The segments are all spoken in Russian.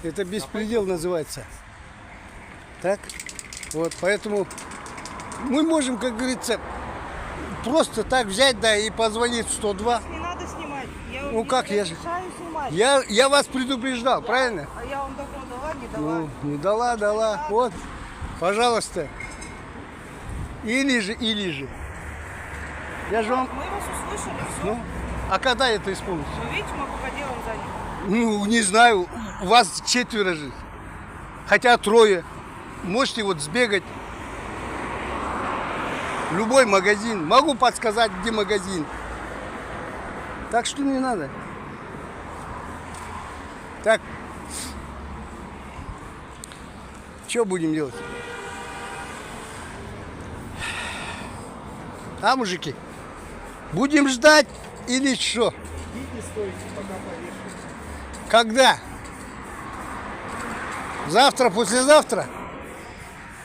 Это беспредел называется. Так? Вот, поэтому мы можем, как говорится, просто так взять, да, и позвонить в 102. Не надо снимать. Ну как, я же... Снимать. Я вас предупреждал, правильно? А я вам добро дала, не дала. Ну, не дала, дала. Вот, пожалуйста. Или же. Я же вам... Мы вас услышали, все. Ну, а когда это исполнится? Вы видите, мы по делам заняты. Ну, не знаю, у вас 4 же. Хотя 3. Можете вот сбегать в любой магазин. Могу подсказать, где магазин. Так что не надо. Так. Что будем делать? А, мужики? Будем ждать или что? Когда? Завтра, послезавтра?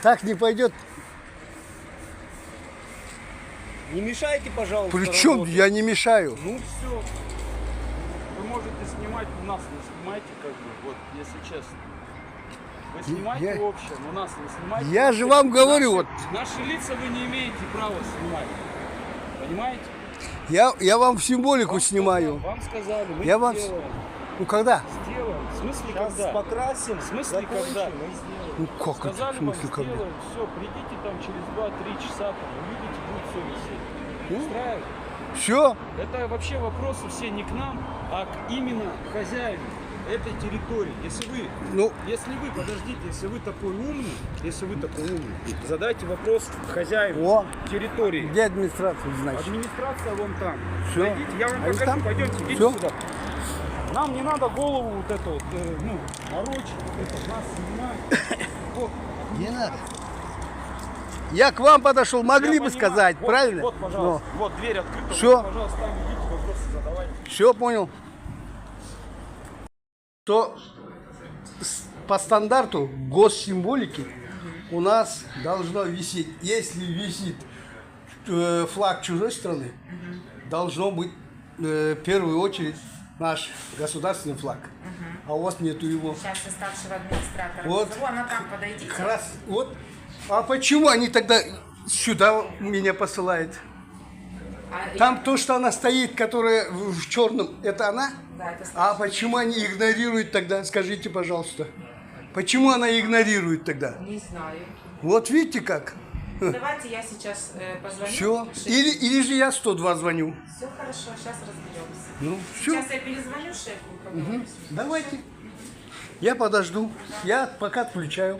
Так не пойдет. Не мешайте, пожалуйста. Причем работать. я не мешаю. Ну все. Вы можете снимать, но нас не снимайте, как бы, вот, если честно. Вы снимайте общее, но нас не снимайте. Я же вам говорю, вот. Наши лица вы не имеете права снимать. Понимаете? Я вам символику снимаю. Вам сказали, мы Я вам... сделаем. Ну когда? Сделаем. В смысле, Сейчас когда? покрасим. В смысле, когда? Мы сделаем. Ну как это? Сказали В смысле, вам, когда? сделаем. Все, придите там через 2-3 часа, там, увидите, будет все висеть. Устраивает? Все? Это вообще вопросы все не к нам, а к именно хозяину этой территории. Если вы, подождите, если вы такой умный, задайте вопрос хозяину О, территории. где администрация, значит? Администрация вон там. Всё. Зайдите, я вам Они покажу, там? пойдемте, идите Всё. сюда. Нам не надо голову вот эту вот, морочить, вот это, нас снимать. Вот. Не надо. Я к вам подошел, могли Я бы понимаю. сказать, Вот, правильно? Вот, пожалуйста, вот дверь открыта. Всё. Вот, пожалуйста, там идите, вопросы задавайте. Все понял. То по стандарту госсимволики у нас должно висеть, если висит флаг чужой страны, должно быть в первую очередь наш государственный флаг. А у вас нету его. Сейчас я старшего администратора Вот. позову, она там, подойдите. Вот. А почему они тогда сюда меня посылают? Там то, что она стоит, которая в черном, это она? Да, это А почему они игнорируют тогда? Скажите, пожалуйста. Почему она игнорирует тогда? Не знаю. Вот видите как? Давайте я сейчас позвоню. Все. Или же я 102 звоню. Все хорошо, сейчас разберемся. Ну, все. Сейчас я перезвоню шефу. Давайте. Я подожду. Я пока отключаю.